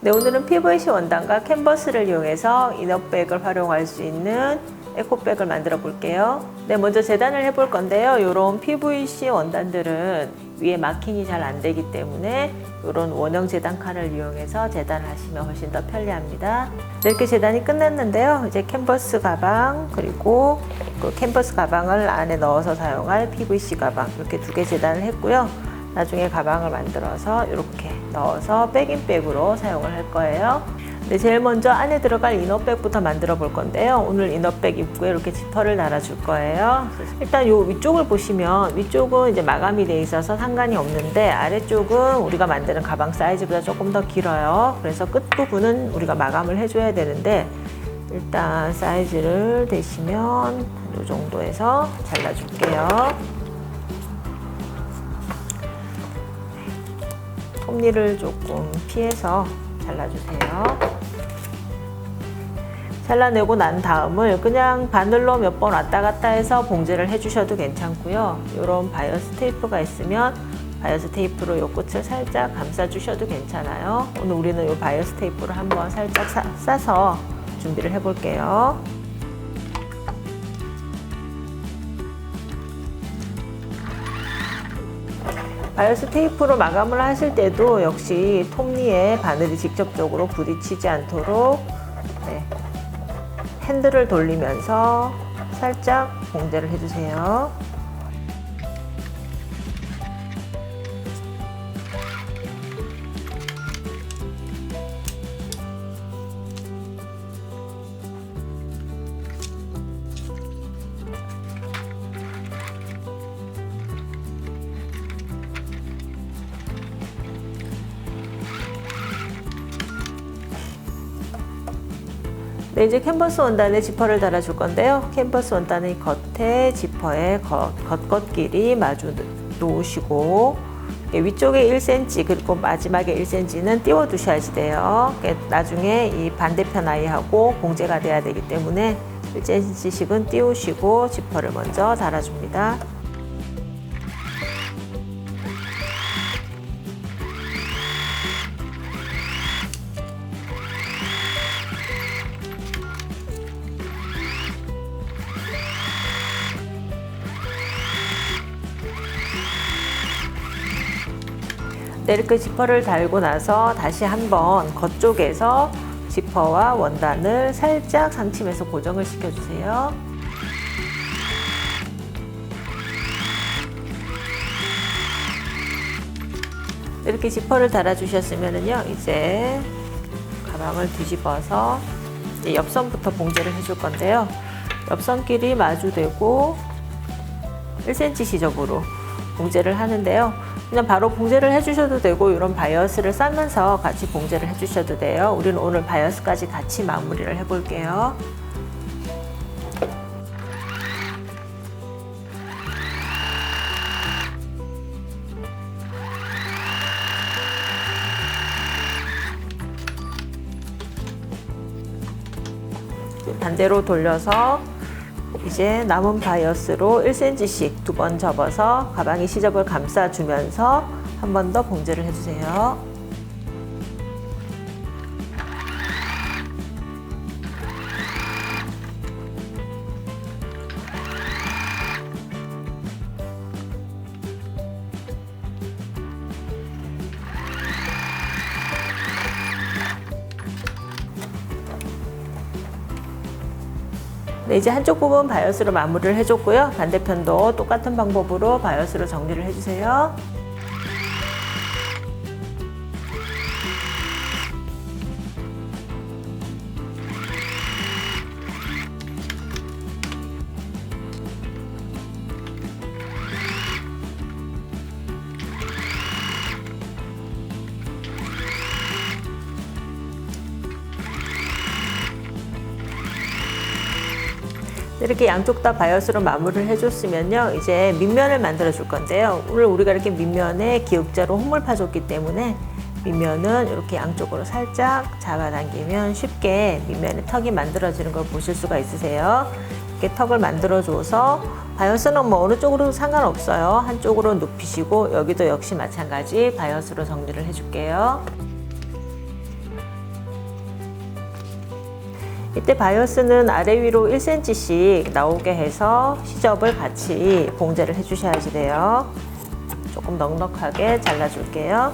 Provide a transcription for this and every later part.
네, 오늘은 PVC 원단과 캔버스를 이용해서 이너백을 활용할 수 있는 에코백을 만들어 볼게요. 네, 먼저 재단을 해볼 건데요. 이런 PVC 원단들은 위에 마킹이 잘 안 되기 때문에 이런 원형 재단 칸을 이용해서 재단을 하시면 훨씬 더 편리합니다. 네, 이렇게 재단이 끝났는데요. 이제 캔버스 가방 그리고 그 캔버스 가방을 안에 넣어서 사용할 PVC 가방 이렇게 두 개 재단을 했고요. 나중에 가방을 만들어서 이렇게 넣어서 백인백으로 사용을 할 거예요. 네, 제일 먼저 안에 들어갈 이너백부터 만들어 볼 건데요. 오늘 이너백 입구에 이렇게 지퍼를 달아줄 거예요. 일단 요 위쪽을 보시면 위쪽은 이제 마감이 돼 있어서 상관이 없는데 아래쪽은 우리가 만드는 가방 사이즈보다 조금 더 길어요. 그래서 끝부분은 우리가 마감을 해줘야 되는데 일단 사이즈를 대시면 이 정도에서 잘라줄게요. 톱니를 조금 피해서 잘라주세요. 잘라내고 난 다음을 그냥 바늘로 몇 번 왔다 갔다 해서 봉제를 해주셔도 괜찮고요. 이런 바이어스 테이프가 있으면 바이어스 테이프로 이 끝을 살짝 감싸주셔도 괜찮아요. 오늘 우리는 이 바이어스 테이프를 한번 살짝 싸서 준비를 해볼게요. 바이어스 테이프로 마감을 하실 때도 역시 톱니에 바늘이 직접적으로 부딪히지 않도록 핸들을 돌리면서 살짝 봉제를 해주세요. 네, 이제 캔버스 원단에 지퍼를 달아줄 건데요. 캔버스 원단의 겉에 지퍼의 겉 길이 마주 놓으시고 위쪽에 1cm 그리고 마지막에 1cm는 띄워 두셔야지 돼요. 나중에 이 반대편 아이하고 봉제가 돼야 되기 때문에 1cm씩은 띄우시고 지퍼를 먼저 달아줍니다. 네, 이렇게 지퍼를 달고 나서 다시 한번 겉쪽에서 지퍼와 원단을 살짝 상침해서 고정을 시켜주세요. 이렇게 지퍼를 달아주셨으면요, 이제 가방을 뒤집어서 이제 옆선부터 봉제를 해줄 건데요. 옆선끼리 마주대고 1cm 시접으로 봉제를 하는데요. 그냥 바로 봉제를 해주셔도 되고 이런 바이어스를 싸면서 같이 봉제를 해주셔도 돼요. 우리는 오늘 바이어스까지 같이 마무리를 해볼게요. 반대로 돌려서 이제 남은 바이어스로 1cm씩 두 번 접어서 가방의 시접을 감싸주면서 한 번 더 봉제를 해주세요. 네, 이제 한쪽 부분 바이어스로 마무리를 해줬고요. 반대편도 똑같은 방법으로 바이어스로 정리를 해주세요. 이렇게 양쪽 다 바이어스로 마무리를 해줬으면요, 이제 밑면을 만들어 줄 건데요. 오늘 우리가 이렇게 밑면에 기역자로 홈을 파줬기 때문에 밑면은 이렇게 양쪽으로 살짝 잡아당기면 쉽게 밑면에 턱이 만들어지는 걸 보실 수가 있으세요. 이렇게 턱을 만들어줘서 바이어스는 뭐 어느 쪽으로도 상관없어요. 한쪽으로 눕히시고 여기도 역시 마찬가지 바이어스로 정리를 해줄게요. 이때 바이어스는 아래 위로 1cm씩 나오게 해서 시접을 같이 봉제를 해주셔야지 돼요. 조금 넉넉하게 잘라줄게요.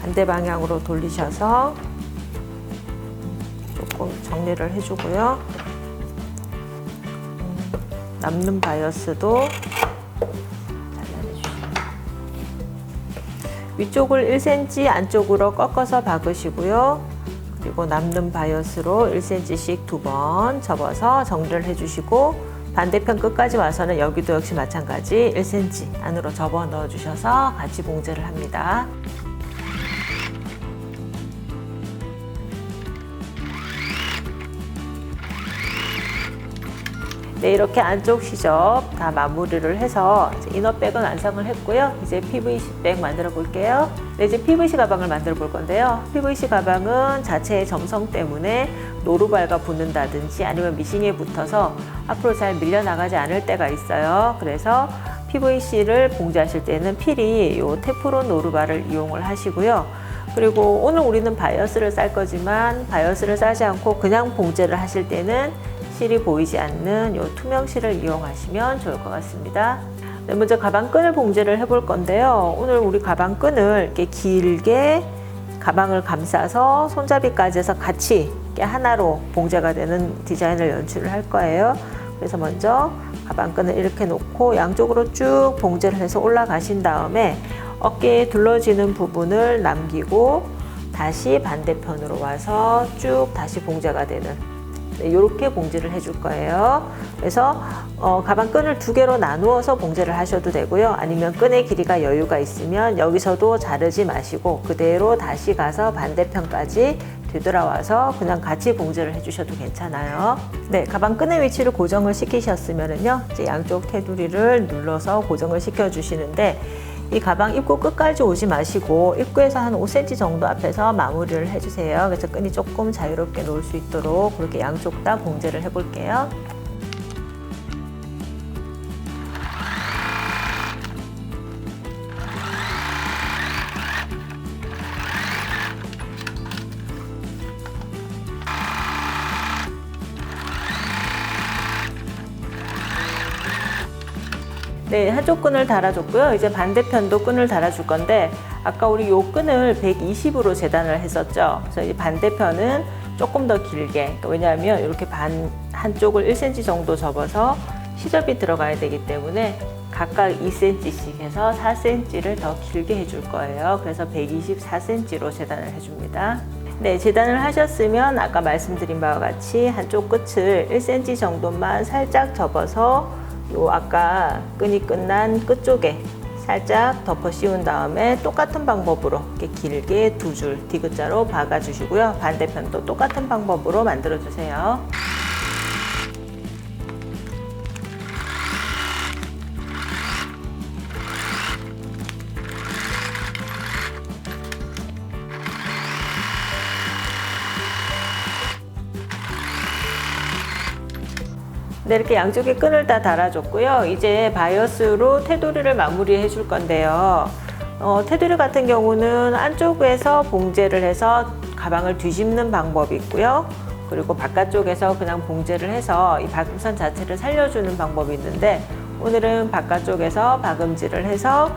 반대 방향으로 돌리셔서 조금 정리를 해주고요. 남는 바이어스도 잘라내주세요. 위쪽을 1cm 안쪽으로 꺾어서 박으시고요. 그리고 남는 바이어스로 1cm씩 2번 접어서 정리를 해주시고, 반대편 끝까지 와서는 여기도 역시 마찬가지 1cm 안으로 접어 넣어주셔서 같이 봉제를 합니다. 네, 이렇게 안쪽 시접 다 마무리를 해서 이너백은 완성을 했고요. 이제 PVC 백 만들어 볼게요. 네, 이제 PVC 가방을 만들어 볼 건데요. PVC 가방은 자체의 점성 때문에 노루발가 붙는다든지 아니면 미싱에 붙어서 앞으로 잘 밀려나가지 않을 때가 있어요. 그래서 PVC를 봉제하실 때는 필히 이 테프론 노루발을 이용을 하시고요. 그리고 오늘 우리는 바이어스를 쌀 거지만 바이어스를 싸지 않고 그냥 봉제를 하실 때는 실이 보이지 않는 이 투명 실을 이용하시면 좋을 것 같습니다. 네, 먼저 가방끈을 봉제를 해볼 건데요. 오늘 우리 가방끈을 이렇게 길게 가방을 감싸서 손잡이까지 해서 같이 이렇게 하나로 봉제가 되는 디자인을 연출을 할 거예요. 그래서 먼저 가방끈을 이렇게 놓고 양쪽으로 쭉 봉제를 해서 올라가신 다음에 어깨에 둘러지는 부분을 남기고 다시 반대편으로 와서 쭉 다시 봉제가 되는, 네, 이렇게 봉제를 해줄 거예요. 그래서 가방 끈을 2개로 나누어서 봉제를 하셔도 되고요. 아니면 끈의 길이가 여유가 있으면 여기서도 자르지 마시고 그대로 다시 가서 반대편까지 되돌아와서 그냥 같이 봉제를 해주셔도 괜찮아요. 네, 가방 끈의 위치를 고정을 시키셨으면요, 이제 양쪽 테두리를 눌러서 고정을 시켜주시는데, 이 가방 입구 끝까지 오지 마시고 입구에서 한 5cm 정도 앞에서 마무리를 해주세요. 그래서 끈이 조금 자유롭게 놓을 수 있도록 그렇게 양쪽 다 봉제를 해볼게요. 네, 한쪽 끈을 달아줬고요. 이제 반대편도 끈을 달아줄 건데, 아까 우리 요 끈을 120으로 재단을 했었죠. 그래서 이 반대편은 조금 더 길게, 왜냐하면 이렇게 한쪽을 1cm 정도 접어서 시접이 들어가야 되기 때문에 각각 2cm씩 해서 4cm를 더 길게 해줄 거예요. 그래서 124cm로 재단을 해줍니다. 네, 재단을 하셨으면 아까 말씀드린 바와 같이 한쪽 끝을 1cm 정도만 살짝 접어서 요 아까 끈이 끝난 끝쪽에 살짝 덮어 씌운 다음에 똑같은 방법으로 이렇게 길게 2줄 디귿자로 박아 주시고요. 반대편도 똑같은 방법으로 만들어 주세요. 네, 이렇게 양쪽에 끈을 다 달아줬고요. 이제 바이어스로 테두리를 마무리해 줄 건데요. 테두리 같은 경우는 안쪽에서 봉제를 해서 가방을 뒤집는 방법이 있고요. 그리고 바깥쪽에서 그냥 봉제를 해서 이 박음선 자체를 살려주는 방법이 있는데, 오늘은 바깥쪽에서 박음질을 해서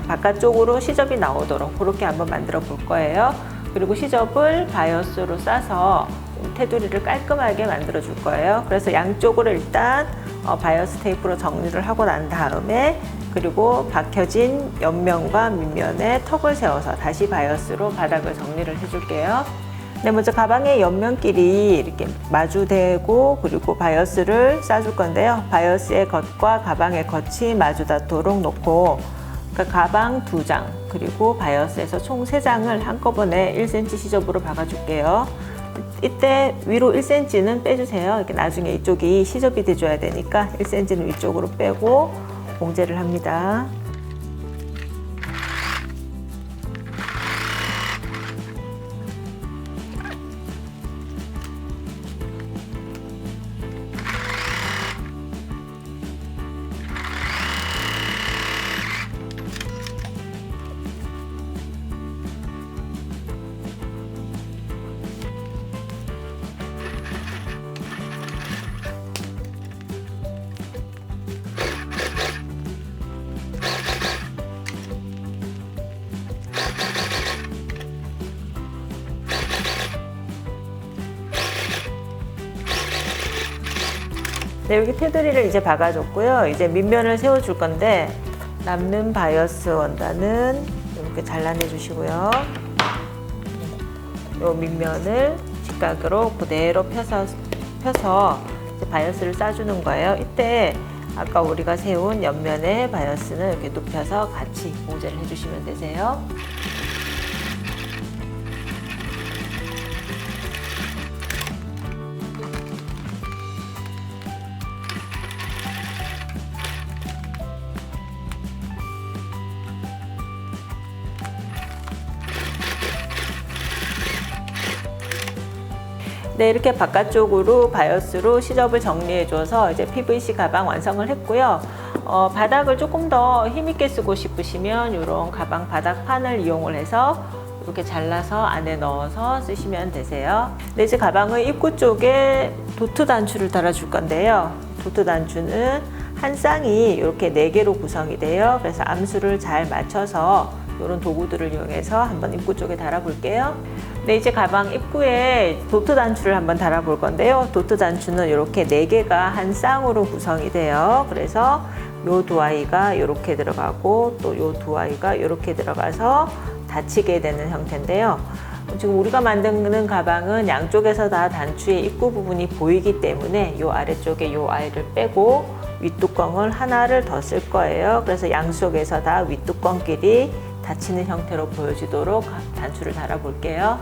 바깥쪽으로 시접이 나오도록 그렇게 한번 만들어 볼 거예요. 그리고 시접을 바이어스로 싸서 테두리를 깔끔하게 만들어 줄 거예요. 그래서 양쪽으로 일단 바이어스 테이프로 정리를 하고 난 다음에, 그리고 박혀진 옆면과 밑면에 턱을 세워서 다시 바이어스로 바닥을 정리를 해 줄게요. 네, 먼저 가방의 옆면끼리 이렇게 마주대고 그리고 바이어스를 싸줄 건데요. 바이어스의 겉과 가방의 겉이 마주 닿도록 놓고, 그러니까 가방 2장 그리고 바이어스에서 총 3장을 한꺼번에 1cm 시접으로 박아줄게요. 이때 위로 1cm는 빼주세요. 이렇게 나중에 이쪽이 시접이 돼줘야 되니까 1cm는 위쪽으로 빼고 봉제를 합니다. 네, 여기 테두리를 이제 박아줬고요. 이제 밑면을 세워줄 건데 남는 바이어스 원단은 이렇게 잘라내 주시고요. 이 밑면을 직각으로 그대로 펴서 이제 바이어스를 싸주는 거예요. 이때 아까 우리가 세운 옆면의 바이어스는 이렇게 눕혀서 같이 보호제를 해주시면 되세요. 네, 이렇게 바깥쪽으로 바이어스로 시접을 정리해줘서 이제 PVC 가방 완성을 했고요. 바닥을 조금 더 힘있게 쓰고 싶으시면 이런 가방 바닥판을 이용을 해서 이렇게 잘라서 안에 넣어서 쓰시면 되세요. 네, 이제 가방의 입구 쪽에 도트 단추를 달아줄 건데요. 도트 단추는 한 쌍이 이렇게 4개로 구성이 돼요. 그래서 암수를 잘 맞춰서 이런 도구들을 이용해서 한번 입구 쪽에 달아볼게요. 네, 이제 가방 입구에 도트 단추를 한번 달아볼 건데요. 도트 단추는 이렇게 4개가 한 쌍으로 구성이 돼요. 그래서 요 두 아이가 이렇게 들어가고 또 요 두 아이가 이렇게 들어가서 닫히게 되는 형태인데요. 지금 우리가 만드는 가방은 양쪽에서 다 단추의 입구 부분이 보이기 때문에 요 아래쪽에 요 아이를 빼고 윗뚜껑을 하나를 더 쓸 거예요. 그래서 양쪽에서 다 윗뚜껑끼리 닫히는 형태로 보여지도록 단추를 달아 볼게요.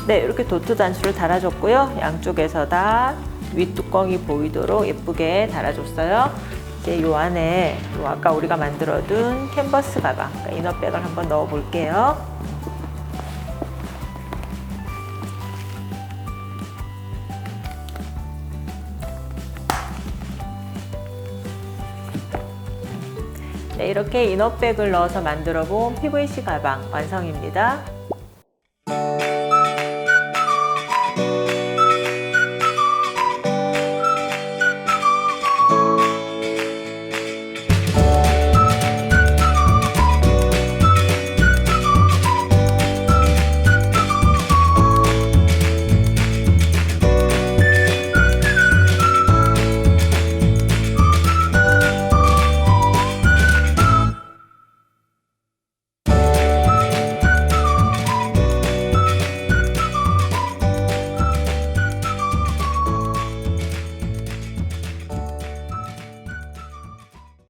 네, 이렇게 도트 단추를 달아줬고요. 양쪽에서 다 윗뚜껑이 보이도록 예쁘게 달아줬어요. 이제 요 안에 아까 우리가 만들어둔 캔버스 가방, 그러니까 이너백을 한번 넣어 볼게요. 네, 이렇게 이너백을 넣어서 만들어 본 PVC 가방 완성입니다.